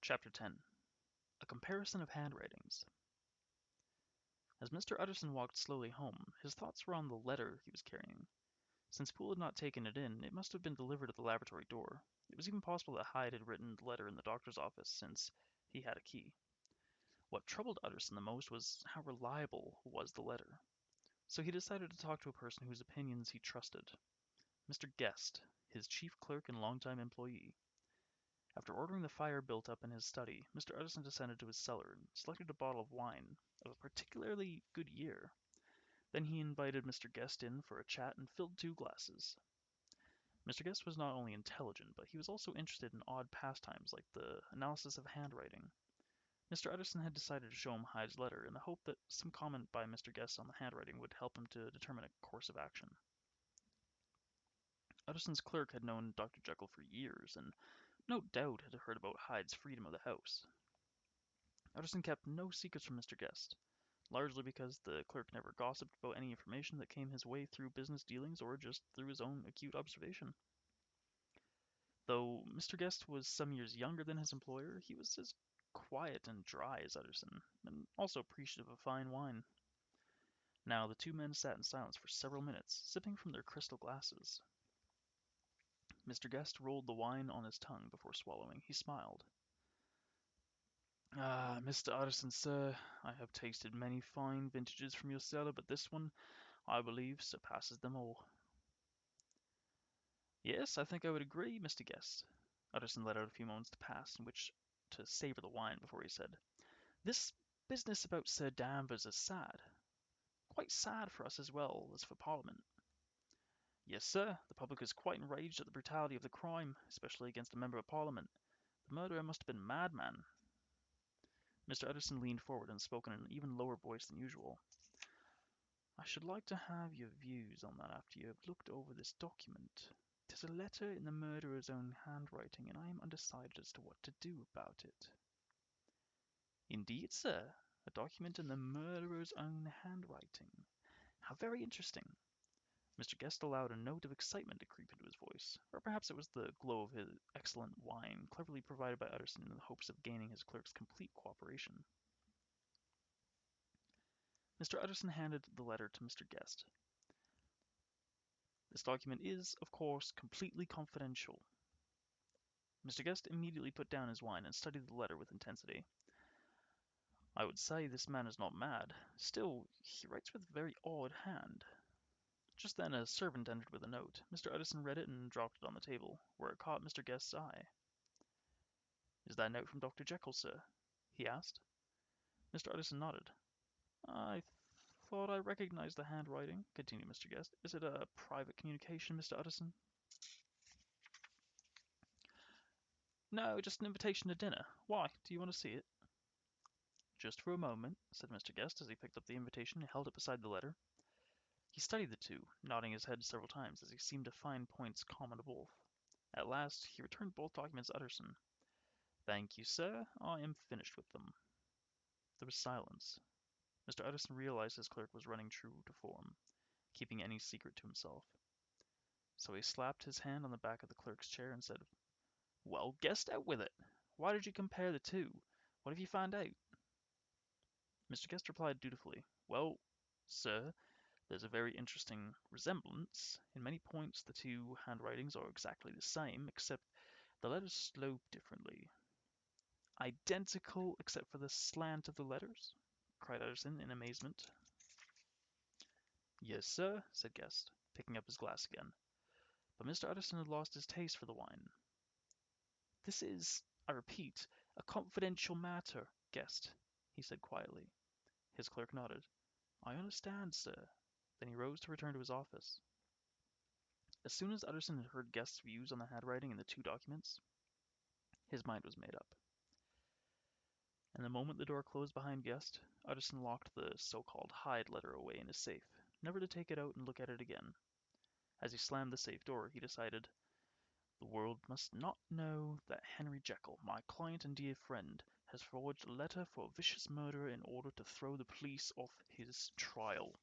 Chapter 10. A Comparison of Handwritings. As Mr. Utterson walked slowly home, his thoughts were on the letter he was carrying. Since Poole had not taken it in, it must have been delivered at the laboratory door. It was even possible that Hyde had written the letter in the doctor's office, since he had a key. What troubled Utterson the most was how reliable was the letter. So he decided to talk to a person whose opinions he trusted. Mr. Guest, his chief clerk and longtime employee. After ordering the fire built up in his study, Mr. Utterson descended to his cellar and selected a bottle of wine of a particularly good year. Then he invited Mr. Guest in for a chat and filled 2 glasses. Mr. Guest was not only intelligent, but he was also interested in odd pastimes like the analysis of handwriting. Mr. Utterson had decided to show him Hyde's letter in the hope that some comment by Mr. Guest on the handwriting would help him to determine a course of action. Utterson's clerk had known Dr. Jekyll for years, and no doubt had heard about Hyde's freedom of the house. Utterson kept no secrets from Mr. Guest, largely because the clerk never gossiped about any information that came his way through business dealings or just through his own acute observation. Though Mr. Guest was some years younger than his employer, he was as quiet and dry as Utterson, and also appreciative of fine wine. Now the 2 men sat in silence for several minutes, sipping from their crystal glasses. Mr. Guest rolled the wine on his tongue before swallowing. He smiled. "Ah, Mr. Utterson, sir, I have tasted many fine vintages from your cellar, but this one, I believe, surpasses them all." "Yes, I think I would agree, Mr. Guest." Utterson let out a few moments to pass in which to savor the wine before he said, "This business about Sir Danvers is sad. Quite sad for us as well as for Parliament." "Yes, sir, the public is quite enraged at the brutality of the crime, especially against a member of Parliament. The murderer must have been a madman." Mr. Utterson leaned forward and spoke in an even lower voice than usual. "I should like to have your views on that after you have looked over this document. 'Tis a letter in the murderer's own handwriting, and I am undecided as to what to do about it." "Indeed, sir, a document in the murderer's own handwriting. How very interesting." Mr. Guest allowed a note of excitement to creep into his voice, or perhaps it was the glow of his excellent wine, cleverly provided by Utterson in the hopes of gaining his clerk's complete cooperation. Mr. Utterson handed the letter to Mr. Guest. "This document is, of course, completely confidential." Mr. Guest immediately put down his wine and studied the letter with intensity. "I would say this man is not mad. Still, he writes with a very odd hand." Just then a servant entered with a note. Mr. Utterson read it and dropped it on the table, where it caught Mr. Guest's eye. "Is that note from Dr. Jekyll, sir?" he asked. Mr. Utterson nodded. "I thought I recognized the handwriting," continued Mr. Guest. "Is it a private communication, Mr. Utterson?" "No, just an invitation to dinner. Why, do you want to see it?" "Just for a moment," said Mr. Guest as he picked up the invitation and held it beside the letter. He studied the two, nodding his head several times as he seemed to find points common to both. At last he returned both documents to Utterson. "Thank you, sir. I am finished with them." There was silence. Mr. Utterson realized his clerk was running true to form, keeping any secret to himself. So he slapped his hand on the back of the clerk's chair and said, "Well, Guest, out with it. Why did you compare the 2? What have you found out?" Mr. Guest replied dutifully, "Well, sir, there's a very interesting resemblance. In many points the 2 handwritings are exactly the same, except the letters slope differently." "Identical except for the slant of the letters?" cried Utterson in amazement. "Yes, sir," said Guest, picking up his glass again. But Mr. Utterson had lost his taste for the wine. "This is, I repeat, a confidential matter, Guest," he said quietly. His clerk nodded. "I understand, sir." Then he rose to return to his office. As soon as Utterson had heard Guest's views on the handwriting in the 2 documents, his mind was made up. And the moment the door closed behind Guest, Utterson locked the so-called Hyde letter away in his safe, never to take it out and look at it again. As he slammed the safe door, he decided, "The world must not know that Henry Jekyll, my client and dear friend, has forged a letter for a vicious murderer in order to throw the police off his trial."